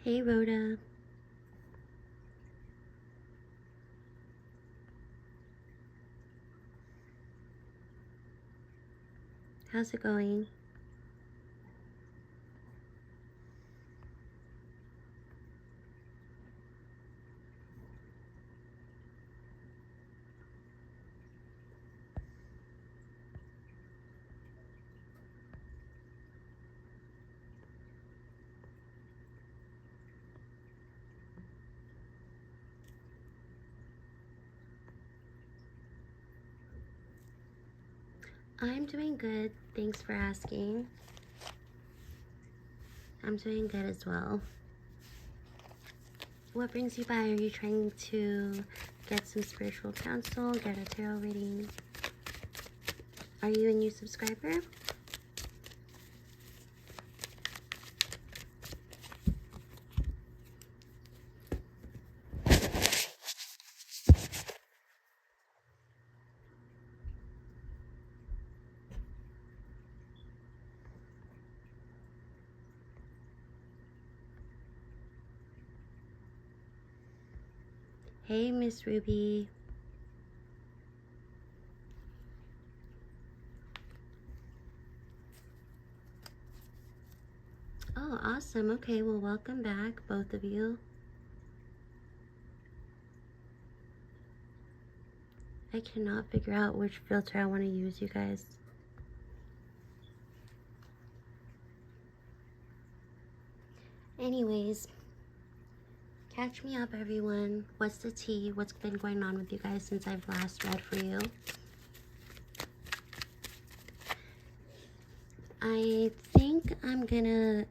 Hey, Rhoda. How's it going? I'm doing good. Thanks for asking. I'm doing good as well. What brings you by? Are you trying to get some spiritual counsel, get a tarot reading? Are you a new subscriber? Hey, Miss Ruby. Oh, awesome. Okay, well, welcome back, both of you. I cannot figure out which filter I want to use, you guys. Anyways, catch me up, everyone. What's the tea? What's been going on with you guys since I've last read for you? I think I'm gonna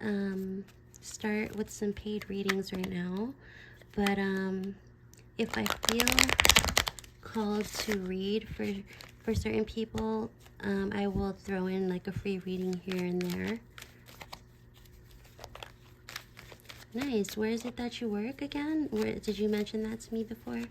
start with some paid readings right now, but if I feel called to read for certain people, I will throw in like a free reading here and there. Nice. Where is it that you work again? Where did you mention that to me before?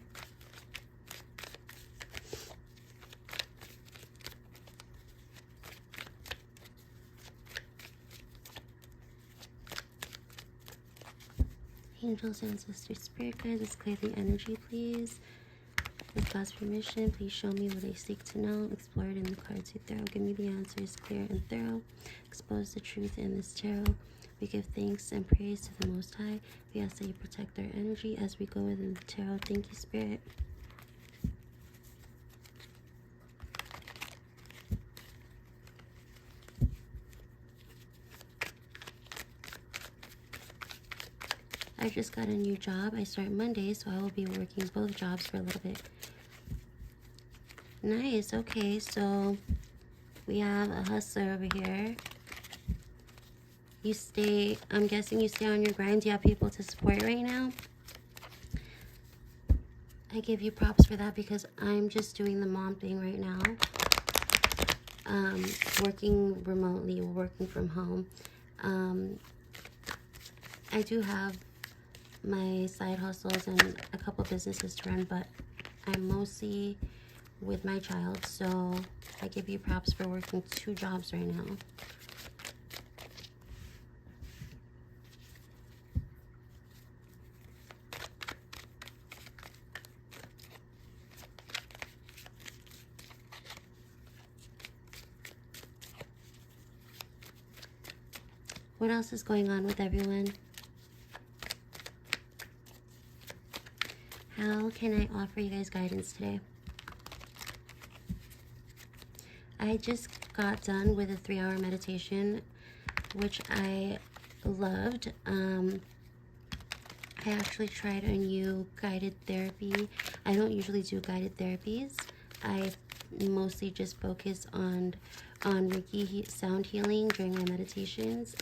Angels, ancestors, spirit guides, let's clear the energy, please. With God's permission, please show me what I seek to know. Explore it in the cards you throw. Give me the answers clear and thorough. Expose the truth in this tarot. We give thanks and praise to the Most High. We ask that you protect our energy as we go within the tarot. Thank you, Spirit. I just got a new job. I start Monday, so I will be working both jobs for a little bit. Nice. Okay, so we have a hustler over here. I'm guessing you stay on your grind. Do you have people to support right now? I give you props for that because I'm just doing the mom thing right now. Working remotely, working from home. I do have my side hustles and a couple businesses to run, but I'm mostly with my child, so I give you props for working 2 jobs right now. What else is going on with everyone? How can I offer you guys guidance today? I just got done with a 3-hour meditation, which I loved. I actually tried a new guided therapy. I don't usually do guided therapies. I mostly just focus on Reiki sound healing during my meditations,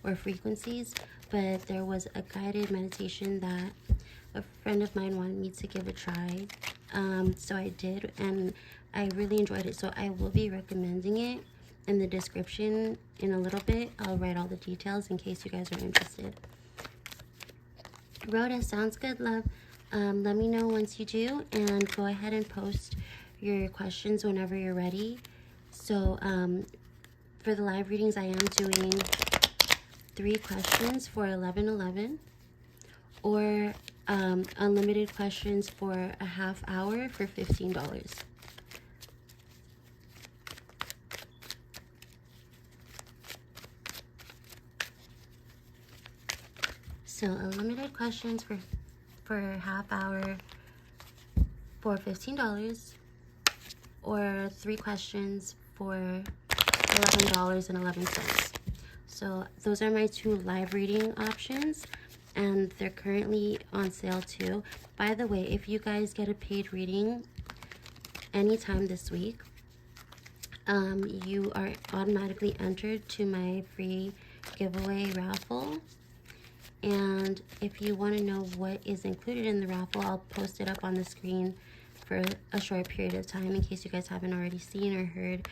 or frequencies, but there was a guided meditation that a friend of mine wanted me to give a try, so I did, and I really enjoyed it. So I will be recommending it in the description in a little bit. I'll write all the details in case you guys are interested. Rhoda, sounds good, love. Let me know once you do, and go ahead and post your questions whenever you're ready. So for the live readings, I am doing 3 questions for $11.11, or unlimited questions for a half hour for $15. So unlimited questions for a half hour for $15, or 3 questions for $11.11. So those are my 2 live reading options, and they're currently on sale too. By the way, if you guys get a paid reading anytime this week, you are automatically entered to my free giveaway raffle. And if you want to know what is included in the raffle, I'll post it up on the screen for a short period of time in case you guys haven't already seen or heard.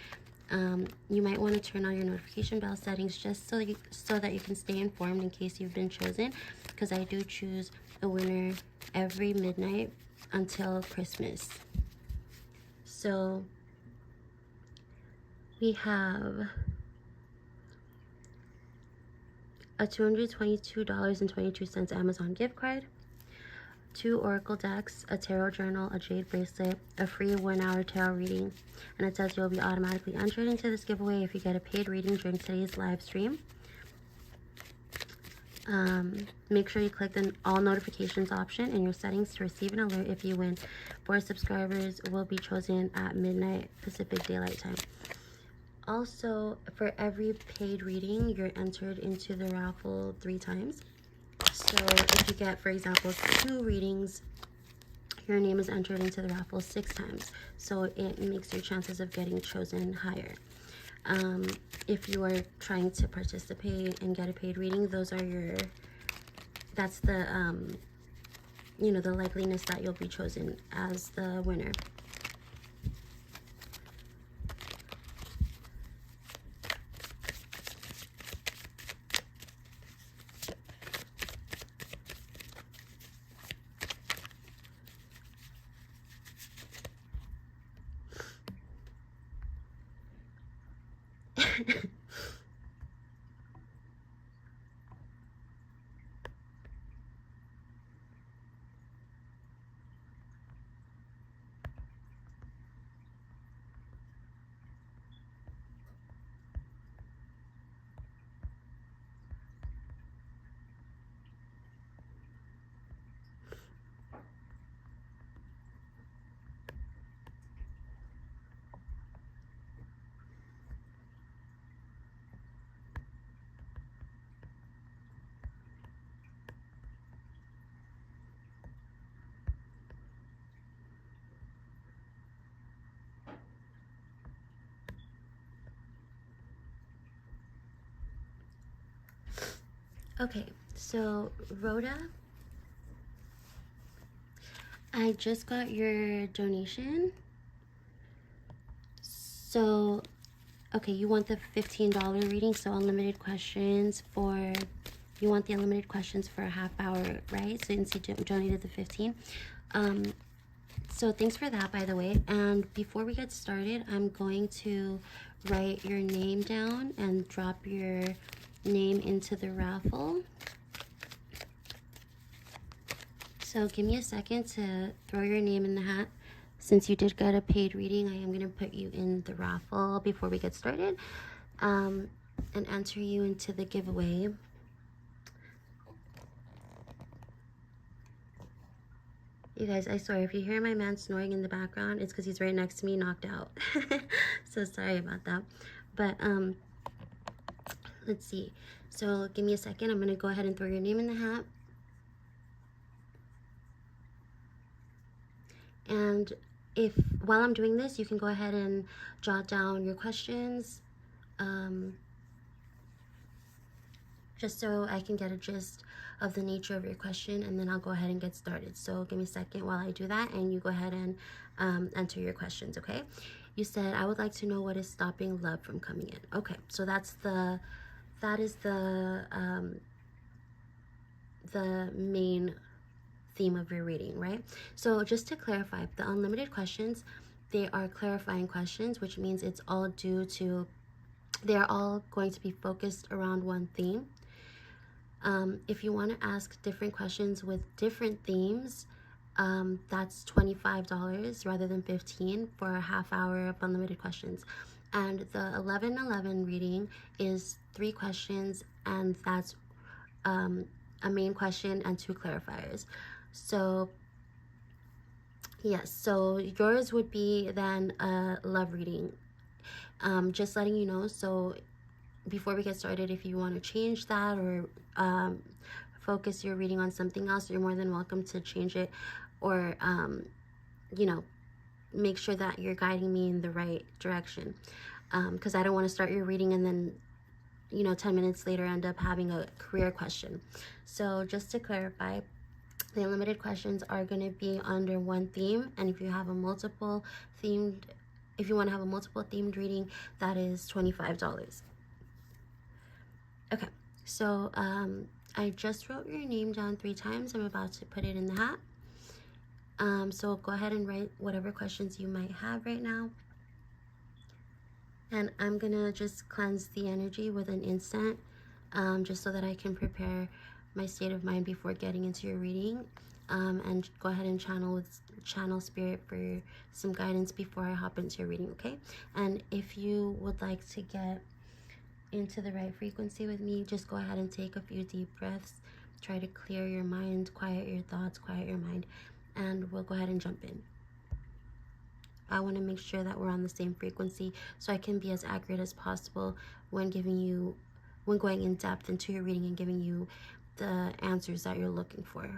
You might want to turn on your notification bell settings just so that you can stay informed in case you've been chosen, because I do choose a winner every midnight until Christmas. So we have a $222.22 Amazon gift card, 2 Oracle decks, a tarot journal, a jade bracelet, a free 1-hour tarot reading, and it says you'll be automatically entered into this giveaway if you get a paid reading during today's live stream. Make sure you click the all notifications option in your settings to receive an alert if you win. 4 subscribers will be chosen at midnight Pacific Daylight Time. Also, for every paid reading, you're entered into the raffle 3 times. So if you get, for example, 2 readings, your name is entered into the raffle 6 times. So it makes your chances of getting chosen higher. If you are trying to participate and get a paid reading, that's the, the likeliness that you'll be chosen as the winner. Okay, so Rhoda, I just got your donation. So, okay, you want the $15 reading, so unlimited questions for, you want the unlimited questions for a half hour, right? So since you donated the 15. So thanks for that, by the way. And before we get started, I'm going to write your name down and drop your name into the raffle. So give me a second to throw your name in the hat. Since you did get a paid reading, I am going to put you in the raffle before we get started, and enter you into the giveaway. You guys, I swear, if you hear my man snoring in the background, it's because he's right next to me, knocked out. So sorry about that. But let's see. So give me a second. I'm going to go ahead and throw your name in the hat. And while I'm doing this, you can go ahead and jot down your questions, just so I can get a gist of the nature of your question, and then I'll go ahead and get started. So give me a second while I do that, and you go ahead and enter your questions, okay? You said, I would like to know what is stopping love from coming in. Okay, so that is the main theme of your reading, right? So just to clarify, the unlimited questions, they are clarifying questions, which means it's all they are all going to be focused around one theme. If you want to ask different questions with different themes, that's $25 rather than $15 for a half hour of unlimited questions. And the 1111 reading is 3 questions, and that's a main question and 2 clarifiers. So yes, so yours would be then a love reading. Just letting you know, so before we get started, if you want to change that or focus your reading on something else, you're more than welcome to change it, or you know, make sure that you're guiding me in the right direction, because I don't want to start your reading and then 10 minutes later end up having a career question. So just to clarify, the unlimited questions are going to be under one theme, and if you have a multiple themed if you want to have a multiple themed reading, that is $25. Okay, so I just wrote your name down 3 times. I'm about to put it in the hat. So go ahead and write whatever questions you might have right now. And I'm gonna just cleanse the energy with an incense, just so that I can prepare my state of mind before getting into your reading. And go ahead and channel spirit for some guidance before I hop into your reading, okay? And if you would like to get into the right frequency with me, just go ahead and take a few deep breaths. Try to clear your mind, quiet your thoughts, quiet your mind, and we'll go ahead and jump in. I want to make sure that we're on the same frequency so I can be as accurate as possible when going in depth into your reading and giving you the answers that you're looking for.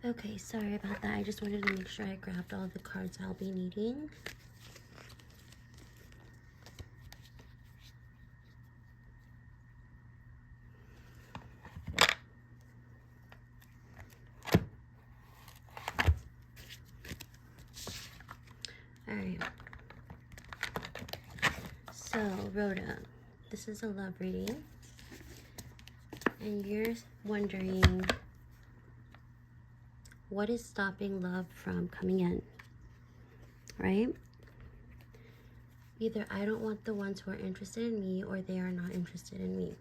Okay, sorry about that. I just wanted to make sure I grabbed all the cards I'll be needing. Alright. So, Rhoda, this is a love reading. And you're wondering, what is stopping love from coming in? Right? Either I don't want the ones who are interested in me, or they are not interested in me.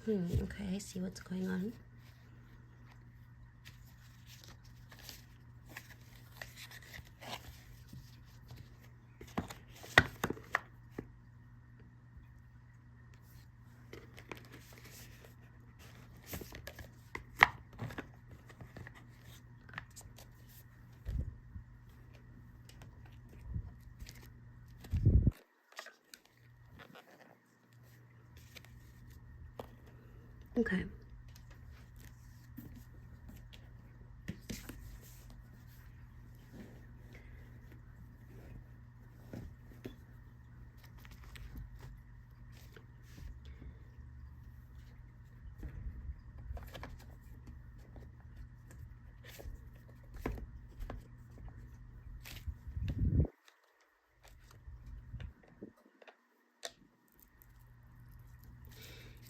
Okay, I see what's going on. Okay.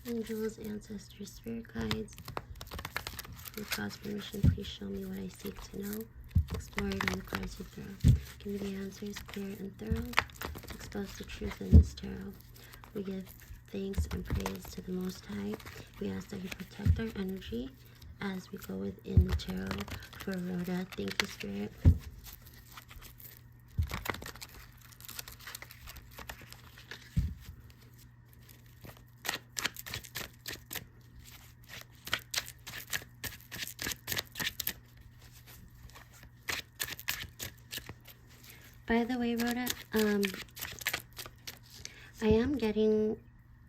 Angels, ancestors, spirit guides, with God's permission, please show me what I seek to know. Explore it in the cards you throw. Give me the answers clear and thorough. Expose the truth in this tarot. We give thanks and praise to the Most High. We ask that you protect our energy as we go within the tarot for Rhoda. Thank you, Spirit. By the way, Rhoda, I am getting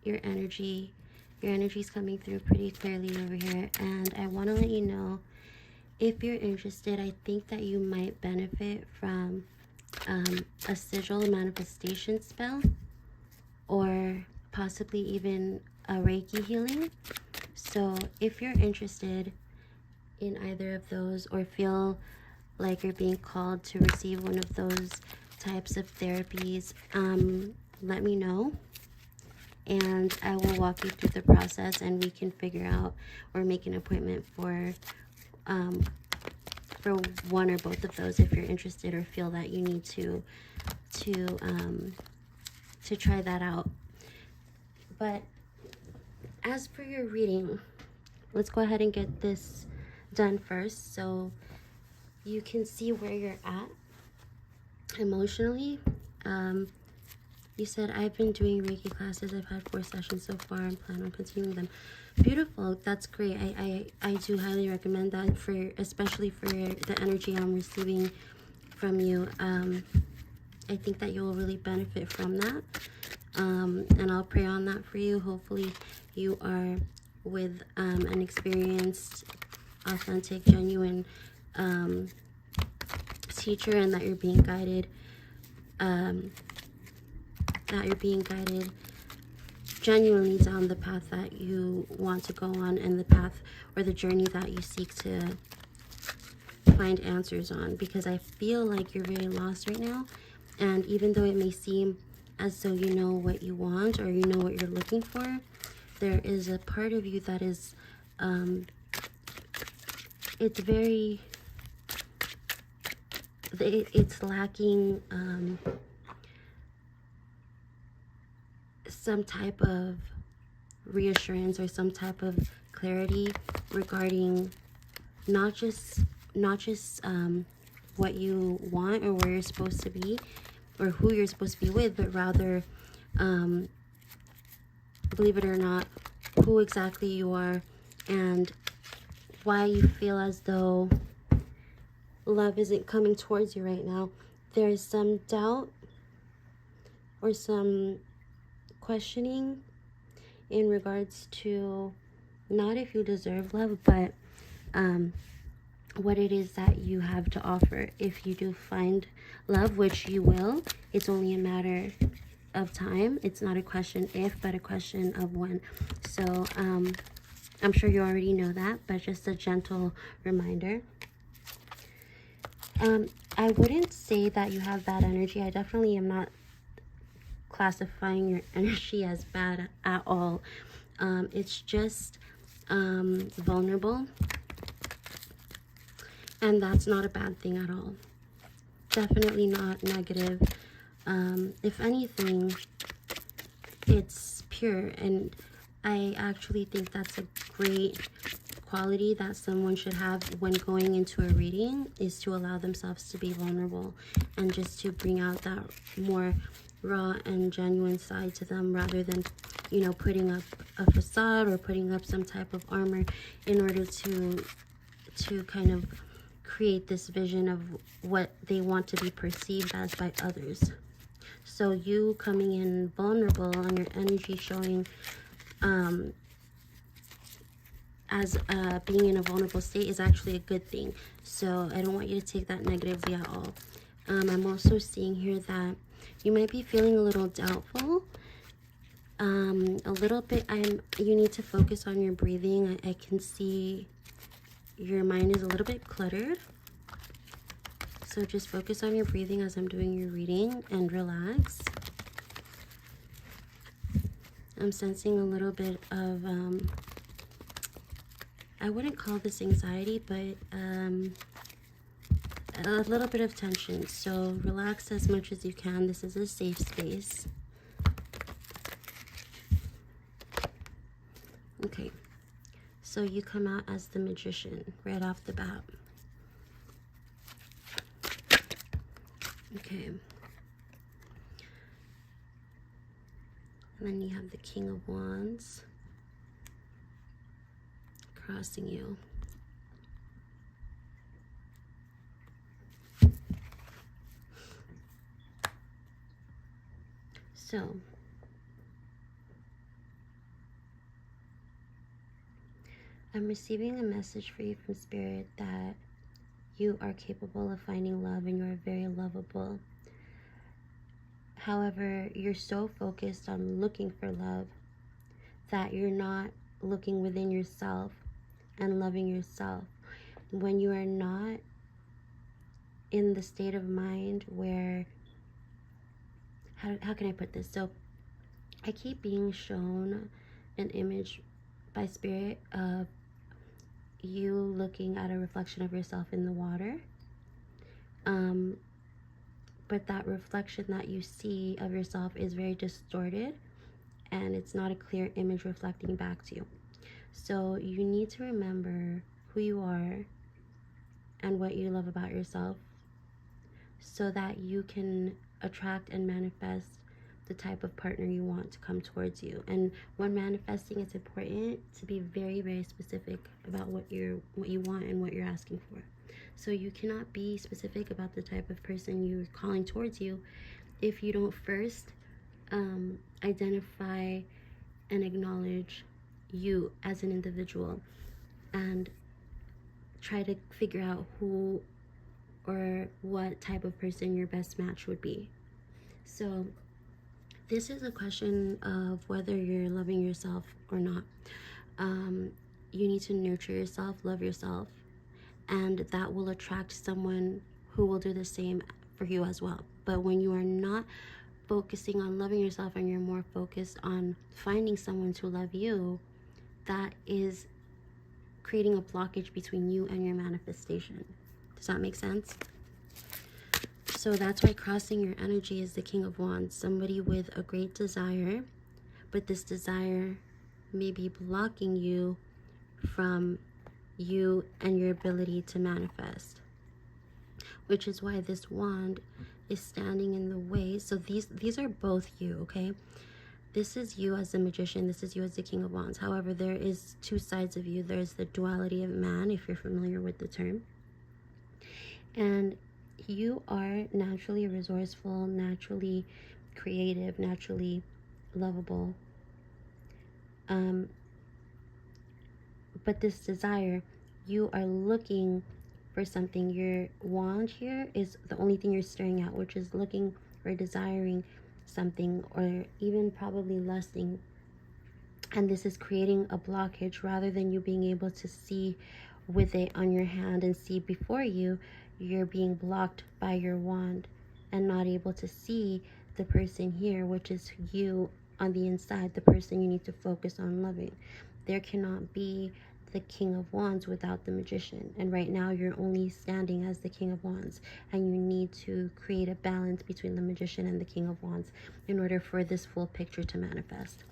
your energy. Your energy's coming through pretty clearly over here, and I want to let you know, if you're interested, I think that you might benefit from a sigil manifestation spell, or possibly even a Reiki healing. So if you're interested in either of those, or feel like you're being called to receive one of those types of therapies, let me know, and I will walk you through the process, and we can figure out or make an appointment for one or both of those if you're interested, or feel that you need to try that out. But as for your reading, let's go ahead and get this done first, so you can see where you're at emotionally. You said, I've been doing Reiki classes. I've had 4 sessions so far and plan on continuing them. Beautiful. That's great. I do highly recommend that, especially for the energy I'm receiving from you. I think that you'll really benefit from that. And I'll pray on that for you. Hopefully you are with an experienced, authentic, genuine teacher, and that you're being guided genuinely down the path that you want to go on, and the path or the journey that you seek to find answers on, because I feel like you're very lost right now. And even though it may seem as though you know what you want, or you know what you're looking for, there is a part of you that is it's lacking some type of reassurance or some type of clarity regarding not just what you want or where you're supposed to be or who you're supposed to be with, but rather, believe it or not, who exactly you are and why you feel as though love isn't coming towards you right now. There's some doubt or some questioning in regards to not if you deserve love, but what it is that you have to offer. If you do find love, which you will, it's only a matter of time. It's not a question if, but a question of when. So I'm sure you already know that, but just a gentle reminder. I wouldn't say that you have bad energy. I definitely am not classifying your energy as bad at all. It's just vulnerable, and that's not a bad thing at all. Definitely not negative. If anything, it's pure, and I actually think that's a great quality that someone should have when going into a reading, is to allow themselves to be vulnerable and just to bring out that more raw and genuine side to them, rather than, you know, putting up a facade or putting up some type of armor in order to kind of create this vision of what they want to be perceived as by others. So you coming in vulnerable and your energy showing as being in a vulnerable state is actually a good thing. So I don't want you to take that negatively at all. I'm also seeing here that you might be feeling a little doubtful. A little bit. You need to focus on your breathing. I can see your mind is a little bit cluttered. So just focus on your breathing as I'm doing your reading and relax. I'm sensing a little bit of, I wouldn't call this anxiety, but a little bit of tension. So relax as much as you can. This is a safe space. Okay, so you come out as the Magician right off the bat. Okay. And then you have the King of Wands crossing you. So, I'm receiving a message for you from Spirit that you are capable of finding love and you are very lovable. However, you're so focused on looking for love that you're not looking within yourself and loving yourself. When you are not in the state of mind where, how can I put this? So I keep being shown an image by Spirit of you looking at a reflection of yourself in the water. But that reflection that you see of yourself is very distorted, and it's not a clear image reflecting back to you. So you need to remember who you are and what you love about yourself, so that you can attract and manifest the type of partner you want to come towards you. And when manifesting, it's important to be very, very specific about what you want and what you're asking for. So you cannot be specific about the type of person you're calling towards you if you don't first identify and acknowledge you as an individual and try to figure out who or what type of person your best match would be. So this is a question of whether you're loving yourself or not. You need to nurture yourself, love yourself, and that will attract someone who will do the same for you as well. But when you are not focusing on loving yourself and you're more focused on finding someone to love you, that is creating a blockage between you and your manifestation. Does that make sense? So that's why crossing your energy is the King of Wands, somebody with a great desire, but this desire may be blocking you from you and your ability to manifest, which is why this wand is standing in the way. So these are both you, okay? This is you as the Magician, this is you as the King of Wands. However, there is two sides of you. There's the duality of man, if you're familiar with the term, and you are naturally resourceful, naturally creative, naturally lovable. But this desire, you are looking for something. Your wand here is the only thing you're staring at, which is looking or desiring something, or even probably lusting. And this is creating a blockage. Rather than you being able to see with it on your hand and see before you, you're being blocked by your wand and not able to see the person here, which is you on the inside, the person you need to focus on loving. There cannot be the King of Wands without the Magician, and right now you're only standing as the King of Wands, and you need to create a balance between the Magician and the King of Wands in order for this full picture to manifest.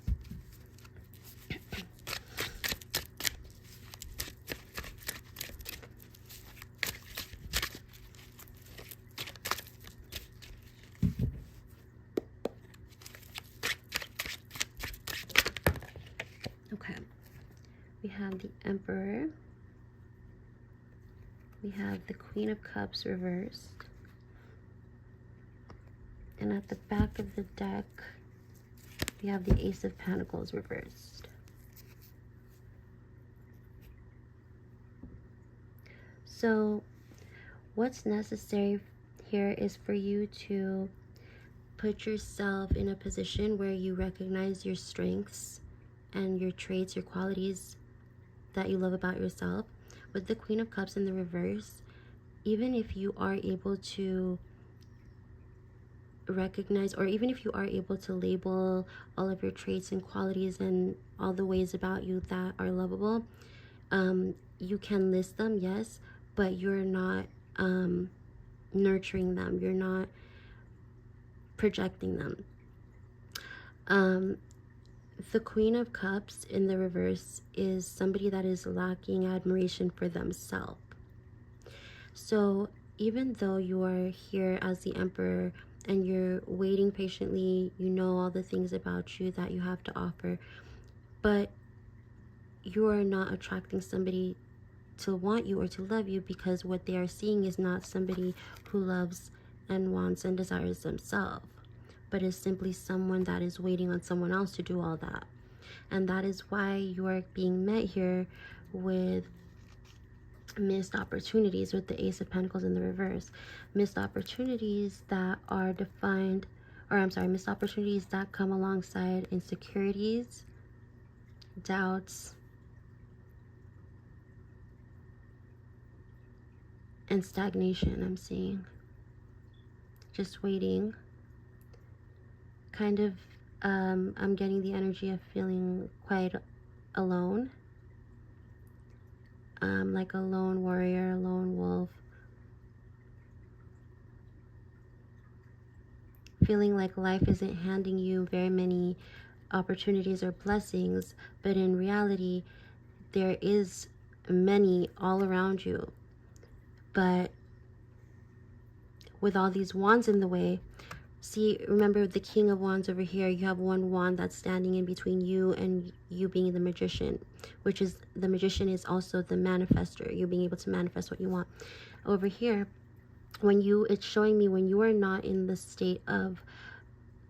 Okay, we have the Emperor, we have the Queen of Cups reversed, and at the back of the deck we have the Ace of Pentacles reversed. So what's necessary here is for you to put yourself in a position where you recognize your strengths and your traits, your qualities that you love about yourself. With the Queen of Cups in the reverse, even if you are able to recognize, or even if you are able to label all of your traits and qualities and all the ways about you that are lovable, you can list them, yes, but you're not nurturing them, you're not projecting them. The Queen of Cups in the reverse is somebody that is lacking admiration for themselves. So even though you are here as the Emperor and you're waiting patiently, you know all the things about you that you have to offer, but you are not attracting somebody to want you or to love you, because what they are seeing is not somebody who loves and wants and desires themselves, but is simply someone that is waiting on someone else to do all that. And that is why you are being met here with missed opportunities with the Ace of Pentacles in the reverse. Missed opportunities that are defined, or I'm sorry, missed opportunities that come alongside insecurities, doubts, and stagnation. I'm seeing just waiting, kind of I'm getting the energy of feeling quite alone, like a lone warrior, a lone wolf, feeling like life isn't handing you very many opportunities or blessings, but in reality there is many all around you. But with all these wands in the way, see, remember the King of Wands over here, you have one wand that's standing in between you and you being the Magician, which is, the Magician is also the manifester, you being able to manifest what you want. Over here, when you, it's showing me when you are not in the state of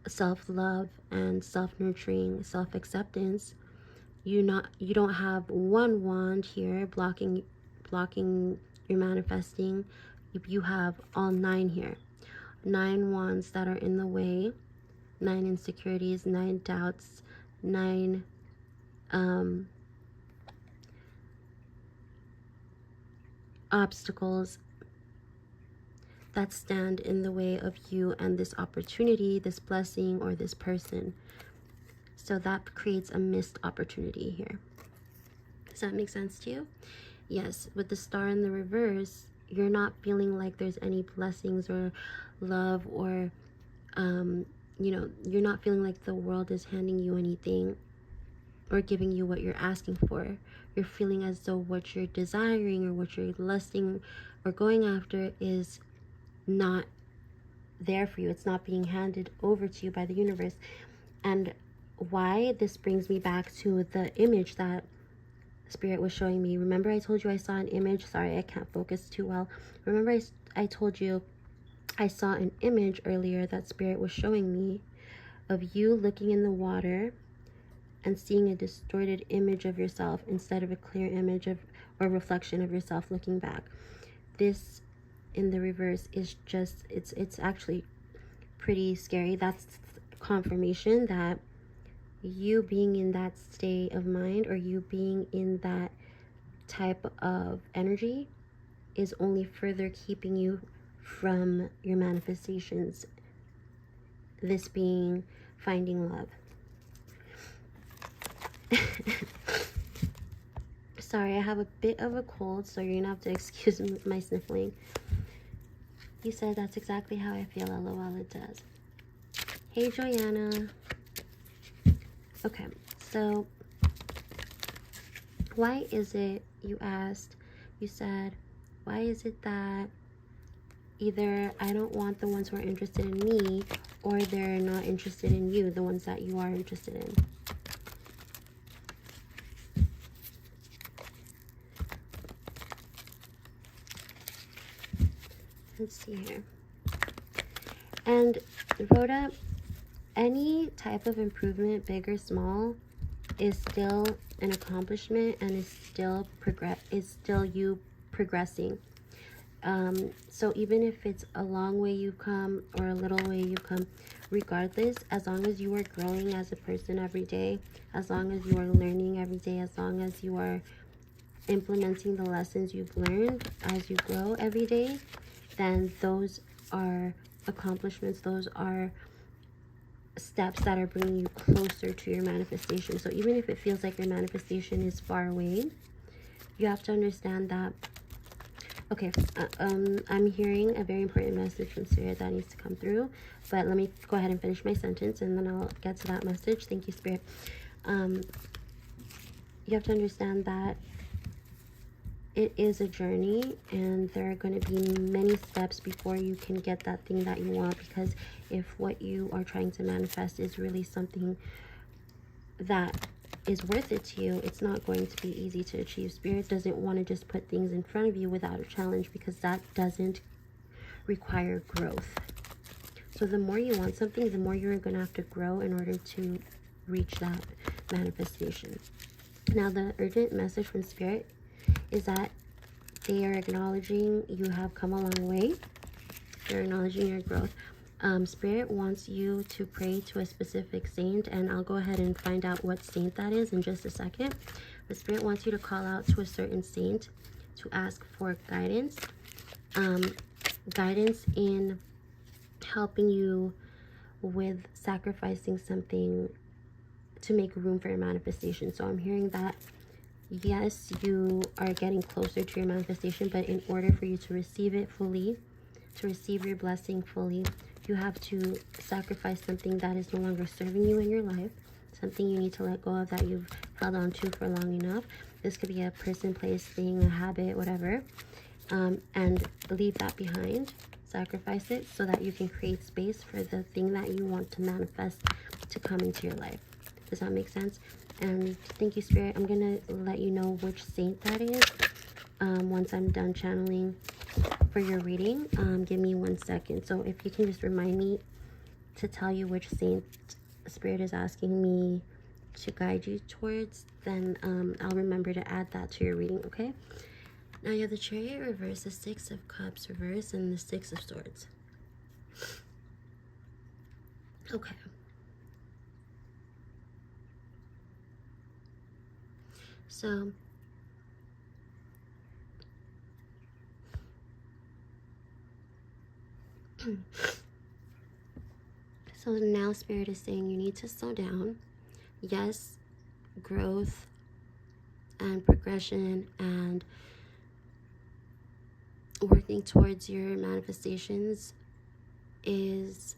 self-love and self-nurturing, self-acceptance, you don't have one wand here blocking your manifesting. You have all 9 here. 9 wands that are in the way, 9 insecurities, 9 doubts, 9 obstacles that stand in the way of you and this opportunity, this blessing, or this person. So that creates a missed opportunity here. Does that make sense to you? Yes, with the Star in the reverse, you're not feeling like there's any blessings or love, or you know, you're not feeling like the world is handing you anything or giving you what you're asking for. You're feeling as though what you're desiring or what you're lusting or going after is not there for you. It's not being handed over to you by the universe. And why this brings me back to the image that Spirit was showing me. Remember I told you I saw an image? Sorry, I can't focus too well. Remember I told you I saw an image earlier that Spirit was showing me of you looking in the water, and seeing a distorted image of yourself instead of a clear image of or reflection of yourself looking back. This in the reverse is just, it's actually pretty scary. That's confirmation that you being in that state of mind, or you being in that type of energy, is only further keeping you from your manifestations. This being finding love. Sorry, I have a bit of a cold, so you're gonna have to excuse my sniffling. You said that's exactly how I feel. LOL, it does. Hey, Joanna. Okay, so why is it, you asked, you said, why is it that either I don't want the ones who are interested in me, or they're not interested in you, the ones that you are interested in? Let's see here. And Rhoda, any type of improvement, big or small, is still an accomplishment, and is still you progressing. So even if it's a long way you've come or a little way you've come, regardless, as long as you are growing as a person every day, as long as you are learning every day, as long as you are implementing the lessons you've learned as you grow every day, then those are accomplishments. Those are steps that are bringing you closer to your manifestation. So even if it feels like your manifestation is far away, you have to understand that, okay, I'm hearing a very important message from Spirit that needs to come through, but let me go ahead and finish my sentence, and then I'll get to that message. Thank you, Spirit. You have to understand that it is a journey, and there are going to be many steps before you can get that thing that you want, because if what you are trying to manifest is really something that is worth it to you, it's not going to be easy to achieve. Spirit doesn't want to just put things in front of you without a challenge, because that doesn't require growth. So the more you want something, the more you're going to have to grow in order to reach that manifestation. Now, the urgent message from Spirit is that they are acknowledging you have come a long way. They're acknowledging your growth. Spirit wants you to pray to a specific saint, and I'll go ahead and find out what saint that is in just a second. But Spirit wants you to call out to a certain saint to ask for guidance. Guidance in helping you with sacrificing something to make room for your manifestation. So I'm hearing that, yes, you are getting closer to your manifestation, but in order for you to receive it fully, to receive your blessing fully, you have to sacrifice something that is no longer serving you in your life, something you need to let go of that you've held on to for long enough. This could be a person, place, thing, a habit, whatever, and leave that behind. Sacrifice it so that you can create space for the thing that you want to manifest to come into your life. Does that make sense? And thank you, Spirit. I'm gonna let you know which saint that is once I'm done channeling for your reading. Give me 1 second. So if you can just remind me to tell you which saint Spirit is asking me to guide you towards, then I'll remember to add that to your reading, okay? Now you have the Chariot reverse, the Six of Cups reverse, and the Six of Swords. Okay. So now Spirit is saying you need to slow down. Yes, growth and progression and working towards your manifestations is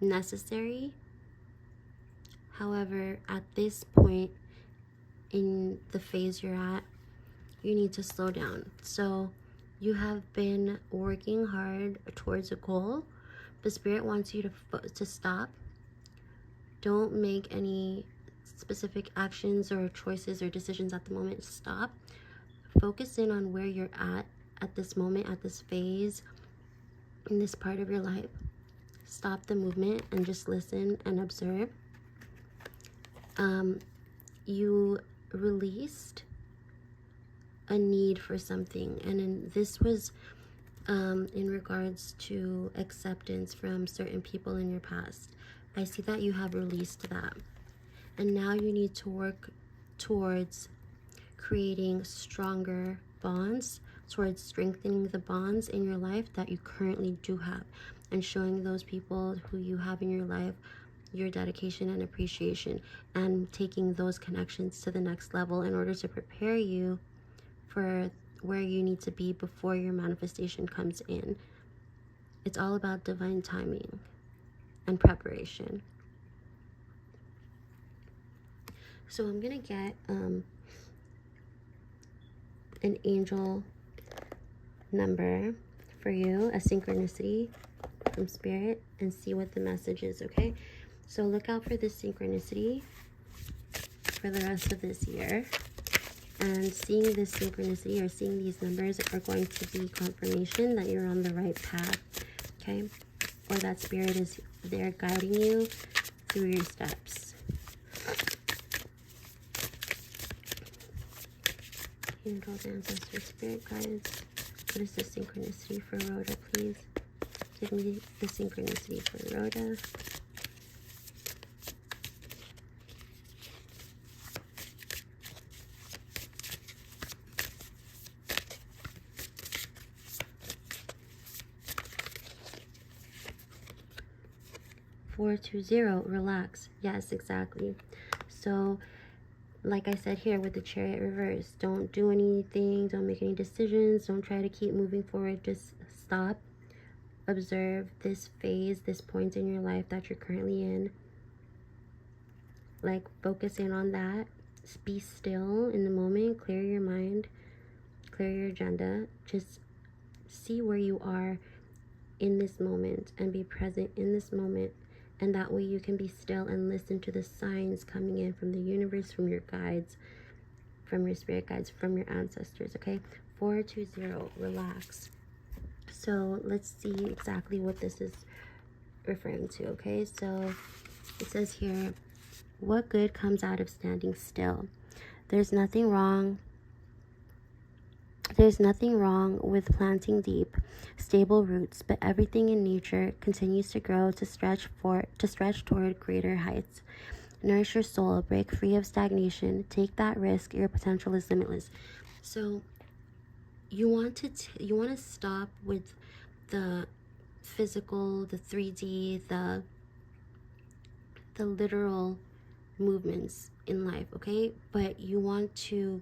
necessary. However, at this point in the phase you're at, you need to slow down. So you have been working hard towards a goal, but Spirit wants you to stop. Don't make any specific actions or choices or decisions at the moment. Stop. Focus in on where you're at this moment, at this phase, in this part of your life. stop the movement and just listen and observe. You released a need for something, and this was in regards to acceptance from certain people in your past. I see that you have released that, and now you need to work towards creating stronger bonds, towards strengthening the bonds in your life that you currently do have, and showing those people who you have in your life your dedication and appreciation, and taking those connections to the next level in order to prepare you for where you need to be before your manifestation comes in. It's all about divine timing and preparation. So I'm gonna get an angel number for you, a synchronicity from Spirit, and see what the message is, okay? So look out for this synchronicity for the rest of this year. And seeing this synchronicity or seeing these numbers are going to be confirmation that you're on the right path, okay? Or that Spirit is there guiding you through your steps. Angels, ancestors, spirit guides. What is the synchronicity for Rhoda, please? Give me the synchronicity for Rhoda. Four, 2, 0, relax. Yes, exactly. So like I said here with the Chariot reverse, don't do anything, don't make any decisions, don't try to keep moving forward, just stop, observe this phase, this point in your life that you're currently in. Like, focus in on that, be still in the moment, clear your mind, clear your agenda, just see where you are in this moment and be present in this moment. And that way you can be still and listen to the signs coming in from the universe, from your guides, from your spirit guides, from your ancestors, okay? 4, 2, 0, relax. So let's see exactly what this is referring to, okay? So it says here, what good comes out of standing still? There's nothing wrong with planting deep, stable roots, but everything in nature continues to grow, to stretch toward greater heights. Nourish your soul, break free of stagnation, take that risk, your potential is limitless. So you want to stop with the physical, the 3D, the literal movements in life, okay? But you want to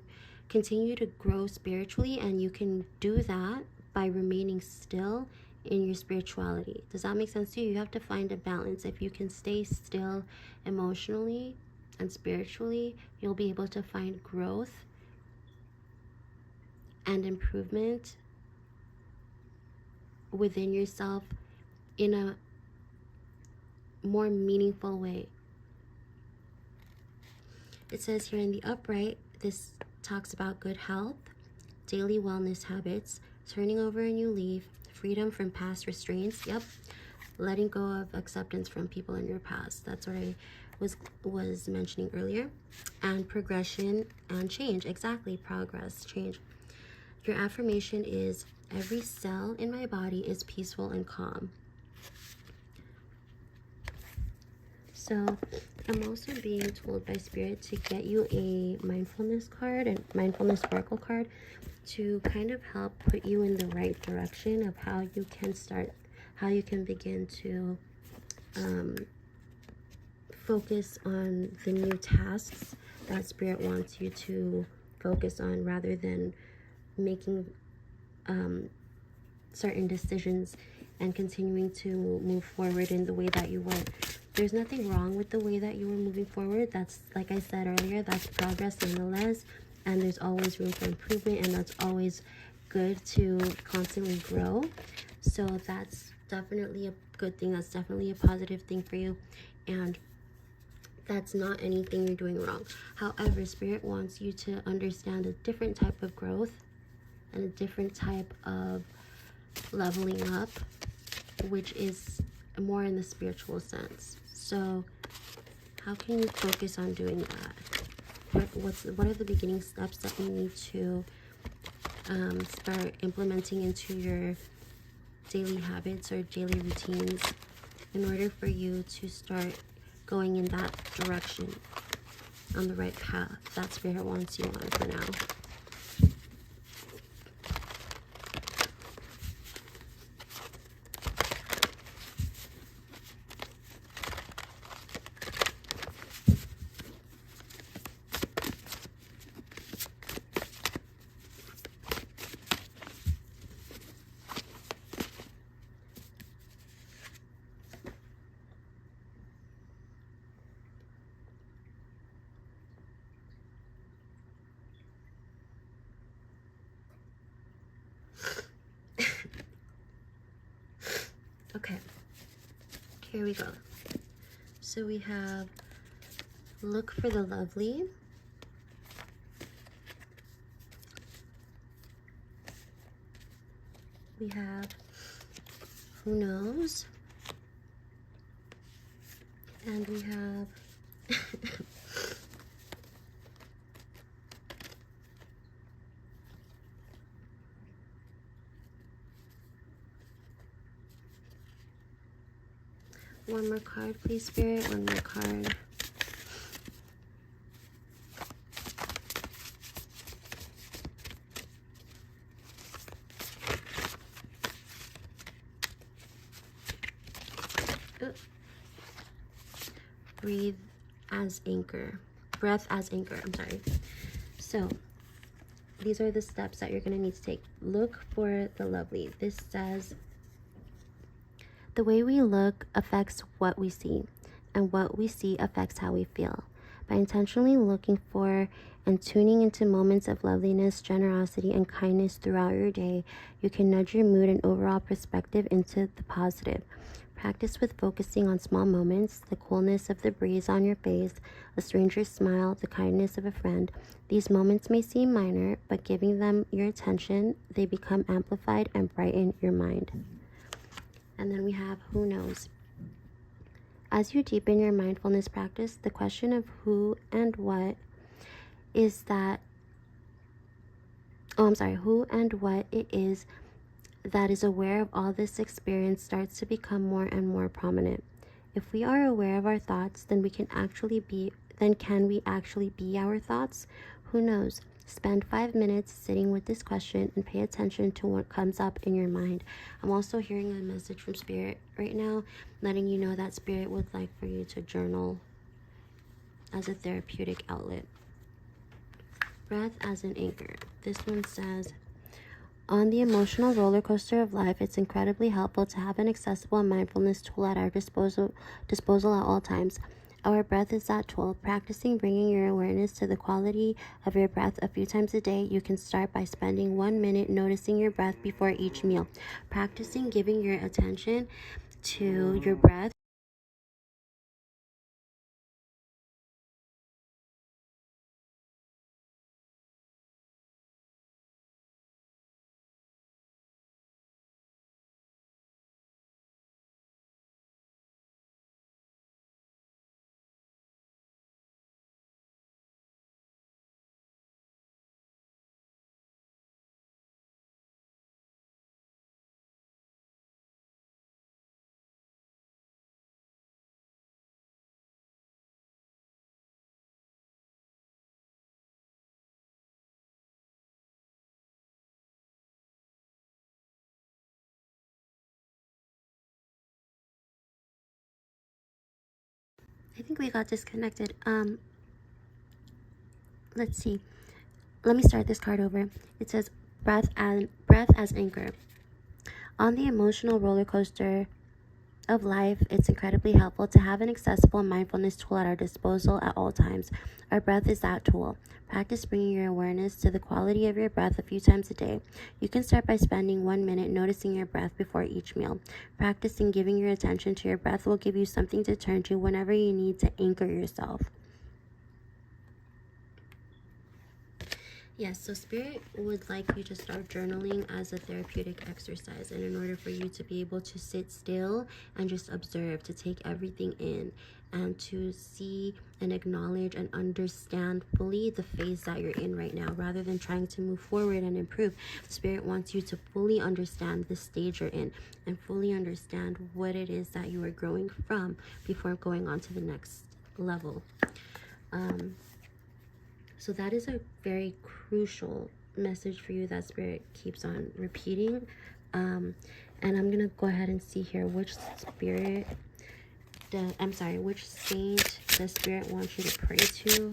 continue to grow spiritually, and you can do that by remaining still in your spirituality. Does that make sense to you? You have to find a balance. If you can stay still emotionally and spiritually, you'll be able to find growth and improvement within yourself in a more meaningful way. It says here in the upright, this talks about good health, daily wellness habits, turning over a new leaf, freedom from past restraints. Yep, letting go of acceptance from people in your past. That's what I was mentioning earlier. And progression and change. Exactly, progress, change. Your affirmation is, every cell in my body is peaceful and calm. So I'm also being told by Spirit to get you a mindfulness card and mindfulness oracle card to kind of help put you in the right direction of how you can begin to focus on the new tasks that Spirit wants you to focus on, rather than making certain decisions and continuing to move forward in the way that you were. There's nothing wrong with the way that you were moving forward. That's, like I said earlier, that's progress nonetheless. And there's always room for improvement, and that's always good to constantly grow. So that's definitely a good thing. That's definitely a positive thing for you. And that's not anything you're doing wrong. However, Spirit wants you to understand a different type of growth and a different type of leveling up, which is more in the spiritual sense. So how can you focus on doing that? What are the beginning steps that you need to start implementing into your daily habits or daily routines in order for you to start going in that direction, on the right path that Spirit wants you on for now? Okay, here we go. So we have look for the lovely, we have who knows, and we have one more card, please, Spirit. One more card. Ooh. Breathe as anchor. Breath as anchor. I'm sorry. So these are the steps that you're going to need to take. Look for the lovely. This says, the way we look affects what we see, and what we see affects how we feel. By intentionally looking for and tuning into moments of loveliness, generosity, and kindness throughout your day, you can nudge your mood and overall perspective into the positive. Practice with focusing on small moments, the coolness of the breeze on your face, a stranger's smile, the kindness of a friend. These moments may seem minor, but giving them your attention, they become amplified and brighten your mind. And then we have who knows. As you deepen your mindfulness practice, the question of who and what is that, who and what it is that is aware of all this experience starts to become more and more prominent. If we are aware of our thoughts, then can we actually be our thoughts? Who knows? Spend 5 minutes sitting with this question and pay attention to what comes up in your mind. I'm also hearing a message from Spirit right now, letting you know that Spirit would like for you to journal as a therapeutic outlet. Breath as an anchor. This one says, on the emotional roller coaster of life, it's incredibly helpful to have an accessible mindfulness tool at our disposal at all times. Our breath is that tool. Practicing bringing your awareness to the quality of your breath a few times a day, you can start by spending 1 minute noticing your breath before each meal. Practicing giving your attention to your breath I think we got disconnected. Let's see. Let me start this card over. It says breath as anchor. On the emotional roller coaster of life, it's incredibly helpful to have an accessible mindfulness tool at our disposal at all times. Our breath is that tool. Practice bringing your awareness to the quality of your breath a few times a day. You can start by spending 1 minute noticing your breath before each meal. Practicing giving your attention to your breath will give you something to turn to whenever you need to anchor yourself. Yes, so Spirit would like you to start journaling as a therapeutic exercise. And in order for you to be able to sit still and just observe, to take everything in, and to see and acknowledge and understand fully the phase that you're in right now, rather than trying to move forward and improve. Spirit wants you to fully understand the stage you're in and fully understand what it is that you are growing from before going on to the next level. So that is a very crucial message for you that Spirit keeps on repeating. And I'm going to go ahead and see here which which saint the Spirit wants you to pray to.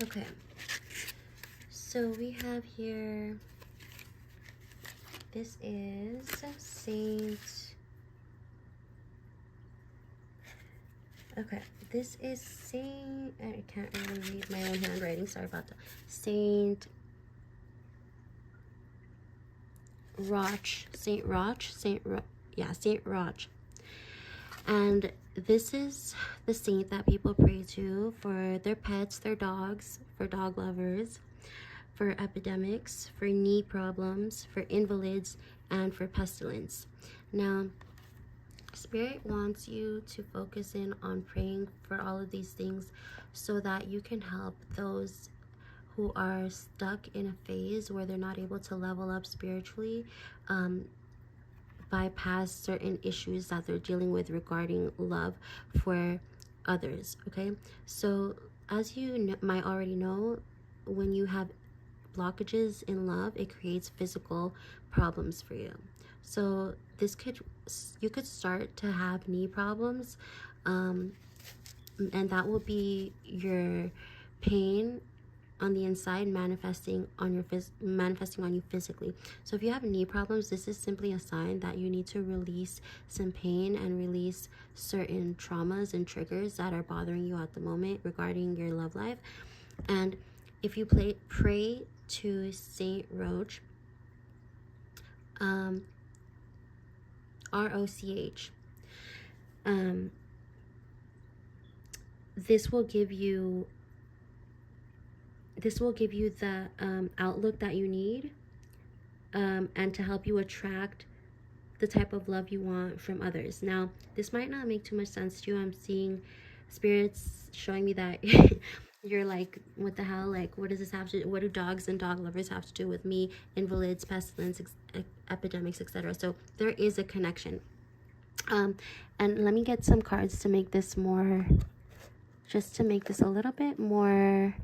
Okay, so we have here, this is Saint, okay, this is Saint, I can't really read my own handwriting, sorry about that, Saint Roch, Saint Roch. And this is the saint that people pray to for their pets, their dogs, for dog lovers, for epidemics, for knee problems, for invalids, and for pestilence. Now, Spirit wants you to focus in on praying for all of these things so that you can help those who are stuck in a phase where they're not able to level up spiritually, bypass certain issues that they're dealing with regarding love for others. Okay, so as you might already know, when you have blockages in love, it creates physical problems for you. So you could start to have knee problems, and that will be your pain on the inside manifesting on you physically. So if you have knee problems, this is simply a sign that you need to release some pain and release certain traumas and triggers that are bothering you at the moment regarding your love life. And if you pray to Saint Roch, R-O-C-H, this will give you the outlook that you need, and to help you attract the type of love you want from others. Now, this might not make too much sense to you. I'm seeing spirits showing me that you're like, what the hell? Like, what does this have to? What do dogs and dog lovers have to do with me? Invalids, pestilence, epidemics, etc. So there is a connection. And let me get some cards to make this more, just to make this a little bit more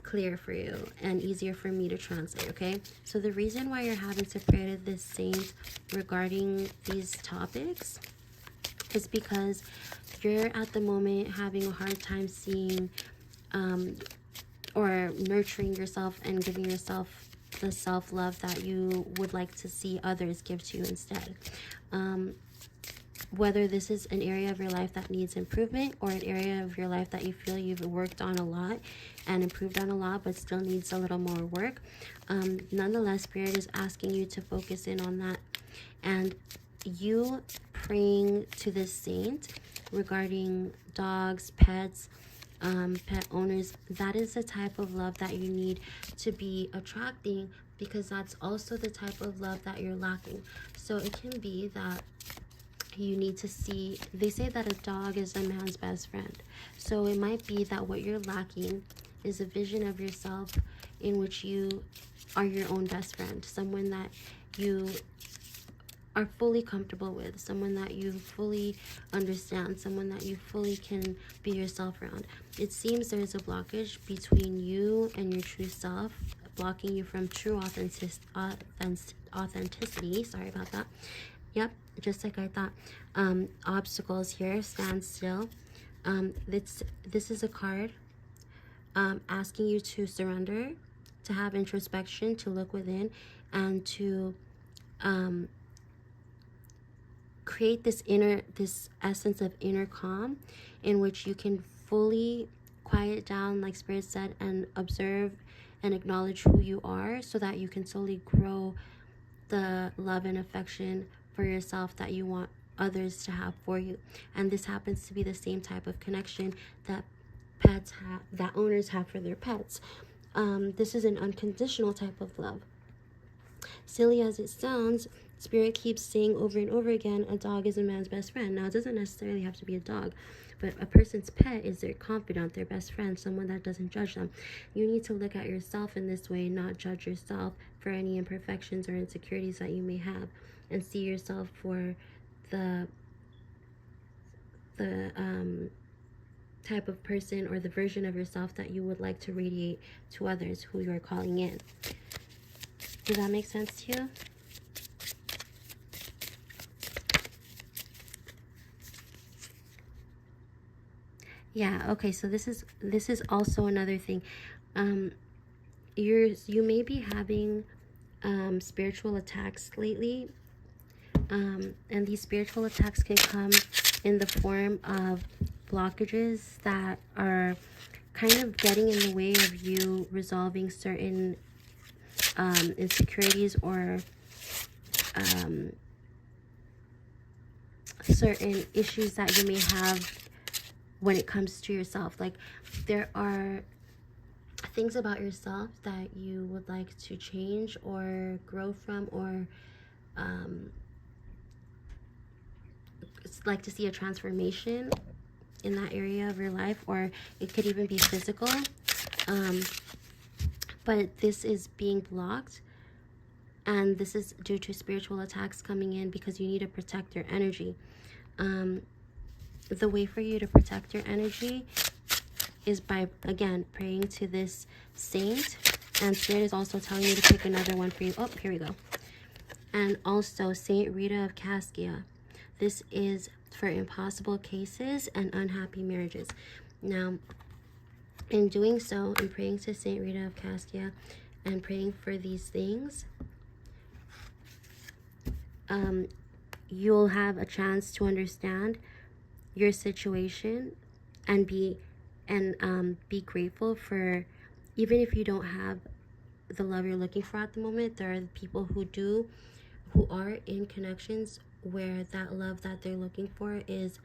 clear for you and easier for me to translate. Okay, so the reason why you're having to pray to this saint regarding these topics is because you're at the moment having a hard time seeing or nurturing yourself and giving yourself the self-love that you would like to see others give to you instead. Whether this is an area of your life that needs improvement or an area of your life that you feel you've worked on a lot and improved on a lot but still needs a little more work, nonetheless, Spirit is asking you to focus in on that. And you praying to this saint regarding dogs, pets, pet owners, that is the type of love that you need to be attracting, because that's also the type of love that you're lacking. So it can be that you need to see, they say that a dog is a man's best friend. So it might be that what you're lacking is a vision of yourself in which you are your own best friend, someone that you are fully comfortable with, someone that you fully understand, someone that you fully can be yourself around. It seems there is a blockage between you and your true self, blocking you from true authenticity. Sorry about that. Yep, just like I thought. Obstacles here, stand still. This is a card asking you to surrender, to have introspection, to look within, and to create this essence of inner calm, in which you can fully quiet down, like Spirit said, and observe and acknowledge who you are, so that you can slowly grow the love and affection for yourself that you want others to have for you. And this happens to be the same type of connection that owners have for their pets. This is an unconditional type of love. Silly as it sounds, Spirit keeps saying over and over again, a dog is a man's best friend. Now, it doesn't necessarily have to be a dog, but a person's pet is their confidant, their best friend, someone that doesn't judge them. You need to look at yourself in this way, not judge yourself for any imperfections or insecurities that you may have, and see yourself for the type of person or the version of yourself that you would like to radiate to others who you are calling in. Does that make sense to you? Yeah, okay, so this is also another thing. You may be having spiritual attacks lately. And these spiritual attacks can come in the form of blockages that are kind of getting in the way of you resolving certain insecurities or certain issues that you may have when it comes to yourself. Like, there are things about yourself that you would like to change or grow from, or like to see a transformation in that area of your life, or it could even be physical. But this is being blocked, and this is due to spiritual attacks coming in because you need to protect your energy. The way for you to protect your energy is by, again, praying to this saint. And Spirit is also telling you to pick another one for you. Oh, here we go. And also Saint Rita of Cascia. This is for impossible cases and unhappy marriages. Now, in doing so, and praying to Saint Rita of Cascia and praying for these things, you'll have a chance to understand your situation and be grateful for, even if you don't have the love you're looking for at the moment, there are people who are in connections where that love that they're looking for is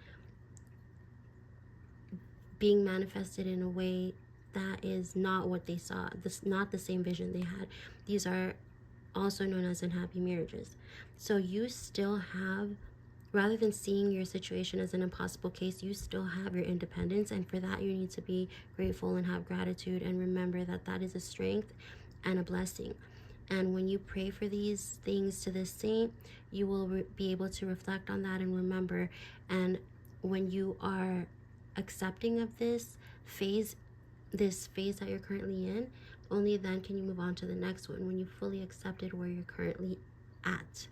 being manifested in a way that is not what they saw, not the same vision they had. These are also known as unhappy marriages. So you still have, rather than seeing your situation as an impossible case, you still have your independence, and for that you need to be grateful and have gratitude and remember that that is a strength and a blessing. And when you pray for these things to this saint, you will be able to reflect on that and remember. And when you are accepting of this phase that you're currently in, only then can you move on to the next one, when you fully accepted where you're currently at.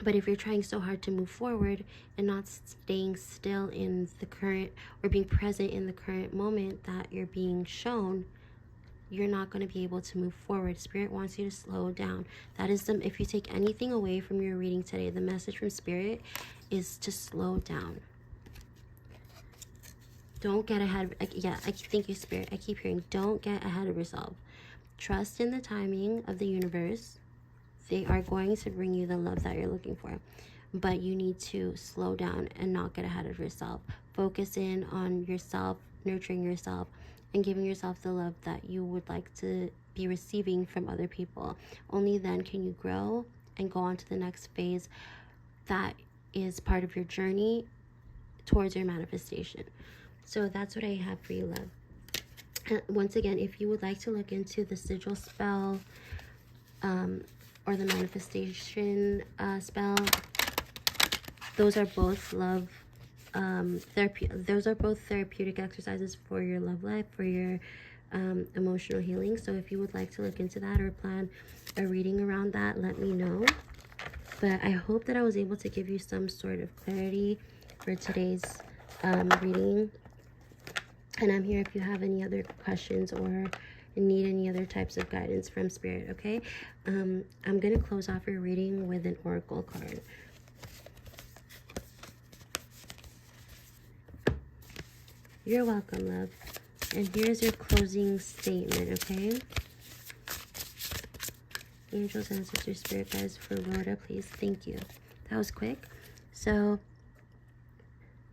But if you're trying so hard to move forward and not staying still in the current, or being present in the current moment that you're being shown, you're not going to be able to move forward. Spirit wants you to slow down. That is if you take anything away from your reading today, the message from Spirit is to slow down. Don't get ahead. Thank you, Spirit. I keep hearing, don't get ahead of yourself. Trust in the timing of the universe. They are going to bring you the love that you're looking for. But you need to slow down and not get ahead of yourself. Focus in on yourself, nurturing yourself, and giving yourself the love that you would like to be receiving from other people. Only then can you grow and go on to the next phase that is part of your journey towards your manifestation. So that's what I have for you, love. And once again, if you would like to look into the sigil spell or the manifestation spell, those are both love those are both therapeutic exercises for your love life, for your emotional healing. So if you would like to look into that or plan a reading around that, let me know. But I hope that I was able to give you some sort of clarity for today's reading. And I'm here if you have any other questions or need any other types of guidance from Spirit, okay? I'm going to close off your reading with an oracle card. You're welcome, love. And here's your closing statement, okay? Angels, ancestors, spirit guides for Rhoda, please. Thank you. That was quick. So,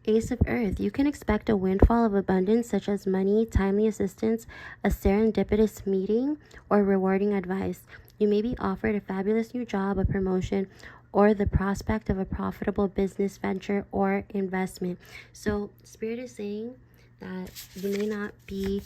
Ace of Earth. You can expect a windfall of abundance such as money, timely assistance, a serendipitous meeting, or rewarding advice. You may be offered a fabulous new job, a promotion, or the prospect of a profitable business venture or investment. So, Spirit is saying that you may not be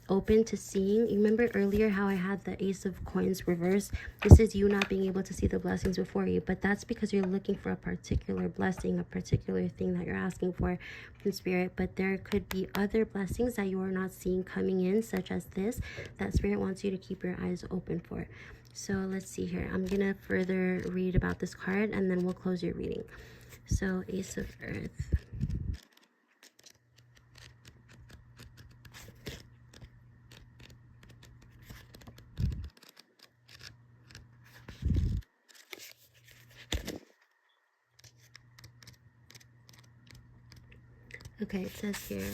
open to seeing. You remember earlier how I had the Ace of Coins reversed? This is you not being able to see the blessings before you, but that's because you're looking for a particular blessing, a particular thing that you're asking for from Spirit. But there could be other blessings that you are not seeing coming in, such as this, that Spirit wants you to keep your eyes open for. So let's see here. I'm gonna further read about this card and then we'll close your reading. So Ace of Earth. Okay, it says here,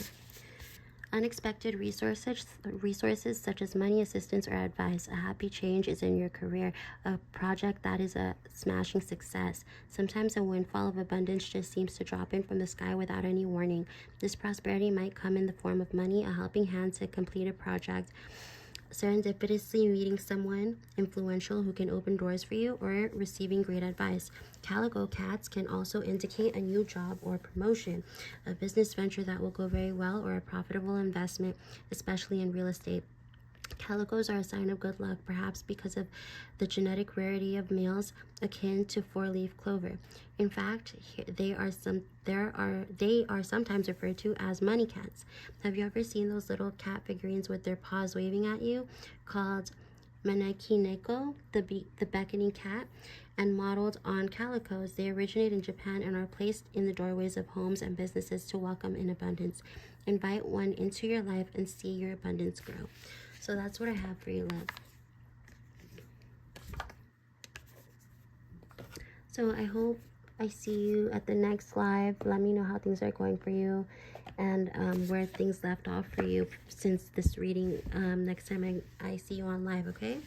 unexpected resources such as money, assistance, or advice. A happy change is in your career, a project that is a smashing success. Sometimes a windfall of abundance just seems to drop in from the sky without any warning. This prosperity might come in the form of money, a helping hand to complete a project, serendipitously meeting someone influential who can open doors for you, or receiving great advice. Calico cats can also indicate a new job or promotion, a business venture that will go very well, or a profitable investment, especially in real estate. Calicos are a sign of good luck, perhaps because of the genetic rarity of males akin to four-leaf clover. In fact, they are sometimes referred to as money cats. Have you ever seen those little cat figurines with their paws waving at you, called Maneki Neko, the beckoning cat, and modeled on calicos? They originate in Japan and are placed in the doorways of homes and businesses to welcome in abundance. Invite one into your life and see your abundance grow. So that's what I have for you, love. So I hope I see you at the next live. Let me know how things are going for you and where things left off for you since this reading next time I see you on live, okay?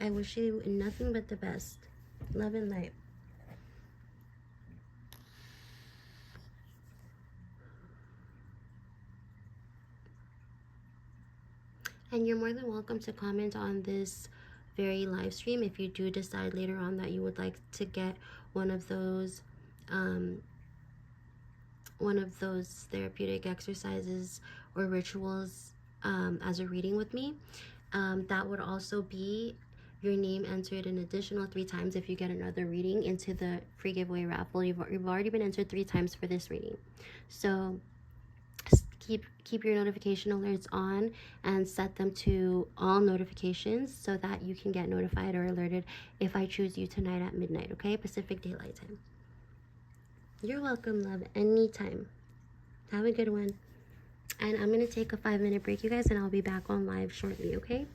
I wish you nothing but the best. Love and light. And you're more than welcome to comment on this very live stream if you do decide later on that you would like to get one of those therapeutic exercises or rituals as a reading with me. That would also be your name entered an additional 3 times if you get another reading into the free giveaway raffle. You've already been entered 3 times for this reading. So keep your notification alerts on and set them to all notifications so that you can get notified or alerted if I choose you tonight at midnight, okay? Pacific Daylight Time. You're welcome, love, anytime. Have a good one. And I'm going to take a 5-minute break, you guys, and I'll be back on live shortly, okay?